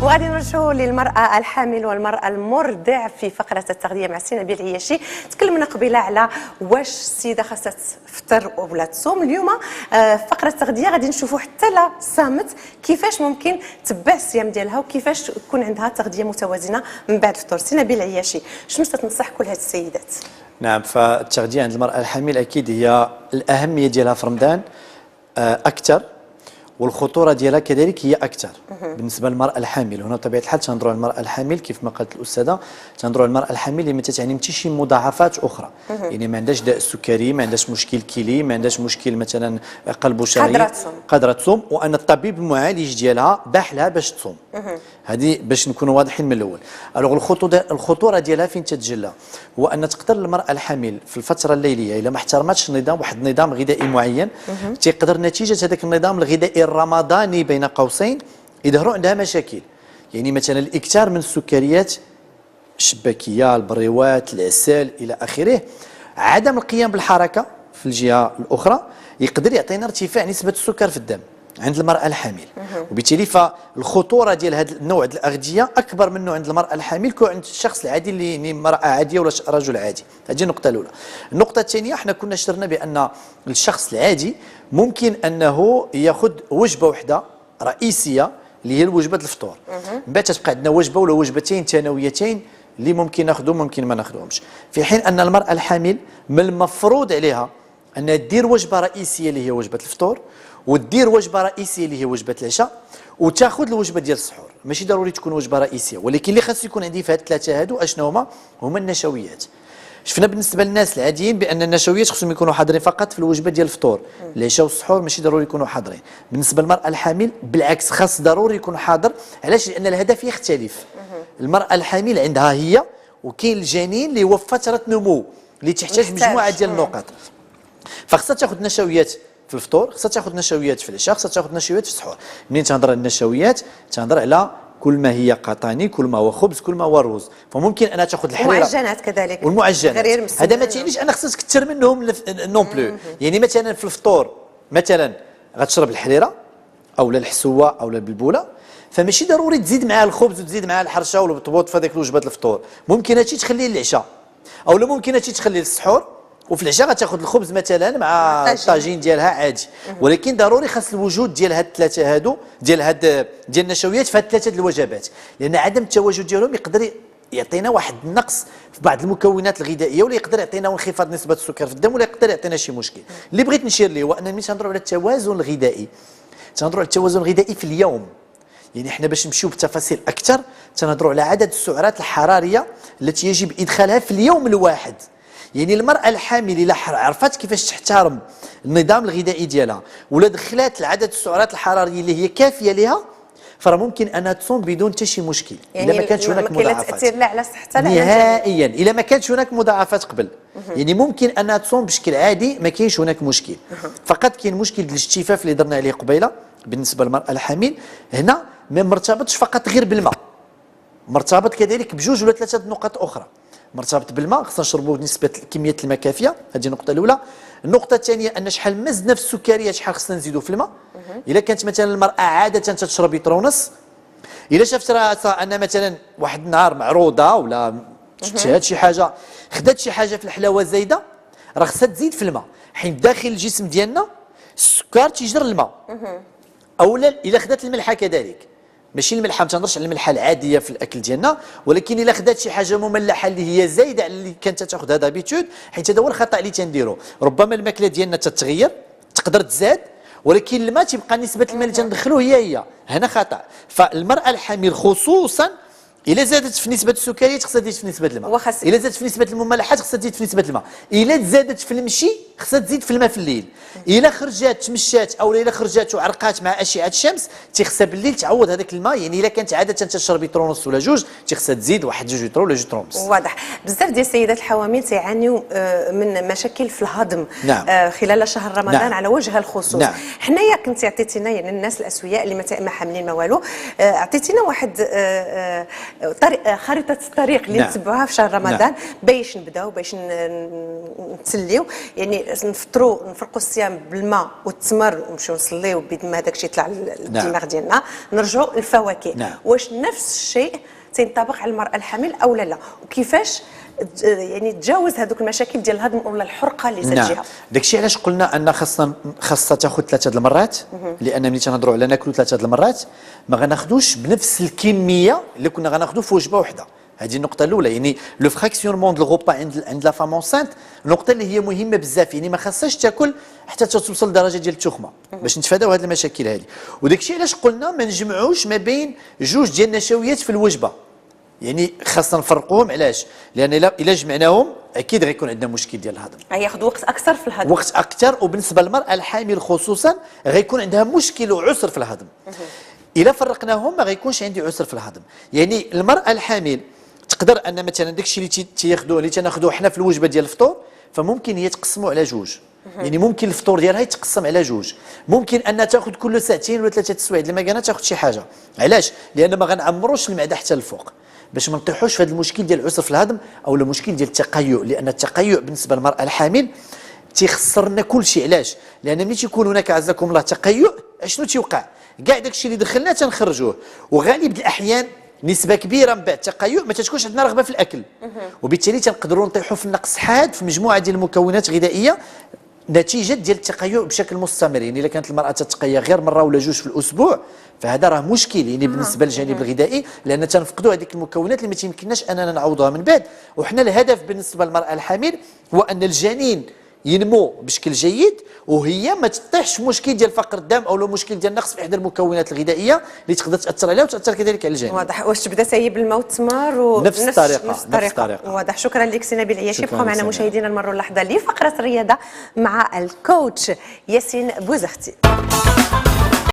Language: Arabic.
وغادي نرجعوا للمرأة الحامل والمرأة المرضع في فقرة التغذية مع سي نبيل العياشي. تكلمنا قبيله على واش السيدة خاصها تفطر ولا تصوم. اليوم فقرة التغذية غادي نشوفوا حتى لا صامت كيفاش ممكن تبع الصيام ديالها وكيفاش تكون عندها تغذية متوازنة من بعد الفطور. سي نبيل العياشي، شنو تنصح كل هاد السيدات؟ نعم، فالتغذية عند المرأة الحامل أكيد هي الأهمية ديالها في رمضان أكثر، والخطوره ديالها كذلك هي اكثر بالنسبه للمراه الحامل. هنا بطبيعه الحال تنهضروا على المراه الحامل كيف ما قالت الاستاذه، تنهضروا على المراه الحامل اللي ما تتعني حتى شي مضاعفات اخرى، يعني ما عندهاش داء السكري، ما عندهاش مشكل كلي، ما عندهاش مشكل مثلا قلب وشرايين، قادره تصوم، وان الطبيب المعالج ديالها باح لها باش تصوم. هذه باش نكونوا واضحين من الاول. الوغ الخطوره ديالها فين تتجلى؟ هو ان تقدر المراه الحامل في الفتره الليليه الا ما احترمتش واحد النظام غذائي معين، تقدر نتيجه هذاك النظام الغذائي الرمضاني بين قوسين يظهروا عندها مشاكل. يعني مثلا الاكثار من السكريات الشباكيه، البريوات، العسل الى اخره، عدم القيام بالحركه في الجهه الاخرى يقدر يعطينا ارتفاع نسبه السكر في الدم عند المرأة الحامل. وبالتالي فالخطورة ديال هذا النوع ديال الأغذية أكبر منه عند المرأة الحامل كو عند الشخص العادي اللي امرأة عادية ولا رجل عادي. هذه النقطة الأولى. النقطة الثانية، احنا كنا شرنا بأن الشخص العادي ممكن أنه يأخذ وجبة واحدة رئيسية اللي هي وجبة الفطور، من بعد تبقى عندنا وجبة ولا وجبتين ثانويتين اللي ممكن ناخذهم ممكن ما ناخذهمش، في حين أن المرأة الحامل من المفروض عليها أنها دير وجبة رئيسية اللي هي وجبة الفطور، ودير وجبه رئيسيه اللي هي وجبه العشاء، وتاخذ الوجبه ديال السحور. ماشي ضروري تكون وجبه رئيسيه، ولكن اللي خاص يكون عندي في هاد الثلاثه هادو اشنو هما النشويات. شفنا بالنسبه للناس العاديين بان النشويات خصهم يكونوا حاضرين فقط في الوجبه ديال الفطور، العشاء والسحور ماشي ضروري يكونوا حاضرين. بالنسبه للمراه الحامل بالعكس، خاص ضروري يكون حاضر. علاش؟ لان الهدف يختلف. المراه الحامل عندها هي وكاين الجنين اللي هو في فتره نمو اللي تحتاج مجموعه ديال النقط، فخصها تاخذ نشويات في الفطور، خصها تاخذ نشويات في العشاء، خصها تاخذ نشويات في السحور. منين تهضر على النشويات تهضر على كل ما هي قطاني، كل ما هو خبز، كل ما هو رز. فممكن انها تاخذ الحريره والمعجنات كذلك، والمعجنات هذا ما تعنيش انا خصها تكثر منهم نون بلو. يعني مثلا في الفطور مثلا غتشرب الحريره او الحسوه او البلبوله، فماشي ضروري تزيد معها الخبز وتزيد معها الحرشه والبطبوط في هذيك وجبه الفطور. ممكن هادشي تخليه للعشاء، او لا ممكن هادشي تخليه للسحور، وفي العشاء غتاخذ الخبز مثلا مع الطاجين ديالها عادي. ولكن ضروري خاص الوجود ديال هاد الثلاثه هادو ديال النشويات في هاد الثلاثه الوجبات، لان عدم التواجد ديالهم يقدر يعطينا واحد النقص في بعض المكونات الغذائيه، ولا يقدر يعطينا انخفاض نسبه السكر في الدم، ولا يقدر يعطينا شي مشكل. اللي بغيت نشير ليه هو ان ملي تنهضروا على التوازن الغذائي، تنهضروا على التوازن الغذائي في اليوم. يعني احنا باش نمشيو بتفاصيل اكثر تنهضروا على عدد السعرات الحراريه التي يجب ادخالها في اليوم الواحد. يعني المرأة الحامل إلا عرفت كيفاش تحترم النظام الغذائي ديالها ولا دخلات العدد السعرات الحرارية اللي هي كافية لها، فراه ممكن انها تصوم بدون حتى شي مشكل. يعني الا ما كانتش هناك مضاعفات تاثير لا على صحتها نهائيا، الا ما كانتش هناك مضاعفات قبل. يعني ممكن انها تصوم بشكل عادي، ما كاينش هناك مشكل. فقط كاين مشكل ديال الاجتفاف اللي درنا عليه قبيله بالنسبه للمرأة الحامل. هنا ما مرتبطش فقط غير بالماء، مرتبط كذلك بجوج ولا ثلاثه نقط اخرى. مرتبط بالماء، خصنا نشربوا بنسبه كميه الماء كافيه، هذه النقطه الاولى. النقطه الثانيه ان شحال ما زدنا في السكريات شحال خصنا نزيدوا في الماء. الا كانت مثلا المراه عاده تشرب لتر ونص، الا شافت راسها ان مثلا واحد النهار معروضه ولا شهات شي حاجه، خدات شي حاجه في الحلاوه زايده، راه خصها تزيد في الماء، حيت داخل الجسم ديالنا السكر تيجر الماء. اولا الا خدات الملحه كذلك، ماشي الملحه، ما تنهضرش على الملحه العاديه في الاكل ديالنا، ولكن الا خدات شي حاجه مملحه اللي هي زايده على اللي كانت تاخذها دابيتود، حيت هذا هو الخطا اللي تنديرو. ربما الماكله ديالنا تتغير، تقدر تزاد، ولكن الماء تبقى نسبه الماء اللي تندخلوه هي هنا خطا. فالمراه الحامل خصوصا الا زادت في نسبه السكريات خصها تزيد في نسبه الماء، الا زادت في نسبه المملحات خصها تزيد في نسبه الماء، الا تزادت في المشي خصها تزيد في الماء في الليل، الا خرجات تمشات او الا خرجات وعرقات مع اشعه الشمس تيخصها بالليل تعوض هذاك الماء. يعني الا كانت عاده تشرب لتر ونص ولا جوج تيخصها تزيد واحد 2 لتر ولا 2 ونص. واضح. بزاف ديال السيدات الحوامل تيعانيو من مشاكل في الهضم. نعم. خلال شهر رمضان. نعم. على وجه الخصوص. نعم. حنايا كنتي عطيتينا يعني الناس الاسوياء اللي ما حاملين ما والو، عطيتينا واحد خريطه الطريق اللي نعم. نتبعوها في شهر رمضان نعم. باش نبداو باش نتسليو، يعني نفرقوا الصيام بالماء والتمر ونمشيو نصليو بيد ما هذاك الشيء يطلع للدماغ ديالنا، نرجعوا للفواكه. نعم. واش نفس الشيء تينطبق على المراه الحامل او لا وكيفاش يعني تجاوز هذوك المشاكل ديال الهضم ولا الحرقه اللي تجيها؟ نعم. داكشي علاش قلنا ان خاصها تاخذ 3 المرات، لان ملي تنهضروا على ناكلوا 3 المرات ما غناخذوش بنفس الكميه اللي كنا غناخذوا في وجبه واحده. هذه النقطه الاولى، يعني لو فراكسيونمون دو الغوبا عند لا فام اونسانت النقطه اللي هي مهمه بزاف، يعني ما خاصهاش تاكل حتى توصل لدرجه ديال التخمه باش نتفاداو هذه المشاكل هذه. وداكشي علاش قلنا ما نجمعوش ما بين جوج ديال النشويات في الوجبه، يعني خاصنا نفرقوهم. علاش؟ لان الا جمعناهم اكيد غيكون عندنا مشكل ديال الهضم، غياخذ وقت اكثر في الهضم، وقت اكثر، وبالنسبه للمراه الحامل خصوصا غيكون عندها مشكل وعسر في الهضم. الا فرقناهم ما غيكونش عندي عسر في الهضم. يعني المراه الحامل تقدر ان مثلا داكشي اللي تياخذوه اللي تناخذوه حنا في الوجبه ديال الفطور فممكن هي تقسموا على جوج، يعني ممكن الفطور ديالها يتقسم على جوج، ممكن ان تاخذ كل ساعتين ولا 3 سوايع لما كانت تاخذ شي حاجه. علاش؟ لان ما غنعمروش المعده حتى الفوق باش ما نطيحوش في هذا المشكل ديال العسر في الهضم او المشكل ديال التقيؤ، لان التقيؤ بالنسبه للمراه الحامل تيخسر لنا كل شيء. علاش؟ لان ملي تيكون هناك عزكم الله تقيؤ اشنو تيوقع؟ كاع داكشي اللي دخلناه تنخرجوه، وغالب الاحيان نسبه كبيره من بعد التقيؤ ما تتكونش عندنا رغبه في الاكل، وبالتالي تنقدروا نطيحوا في النقص حاد في مجموعه ديال المكونات الغذائيه نتيجه ديال التقيؤ بشكل مستمر. يعني الا كانت المراه تتقيا غير مره ولا جوج في الاسبوع فهذا راه مشكل يعني بالنسبه للجانب الغذائي، لان تنفقدوا هذيك المكونات اللي ما تيمكنناش اننا نعوضوها من بعد. وحنا الهدف بالنسبه للمراه الحامل هو ان الجنين ينمو بشكل جيد وهي ما تطيحش في مشكل ديال فقر الدم او مشكل ديال نقص في احدى المكونات الغذائيه اللي تقدر تاثر عليها وتاثر كذلك على الجنين. واضح. واش تبدا هي بالماء والتمر نفس الطريقه. واضح. شكرا لك سي نبيل العياشي. بقوا معنا مشاهدينا نمروا اللحظه لفقره الرياضه مع الكوتش ياسين بوزختي.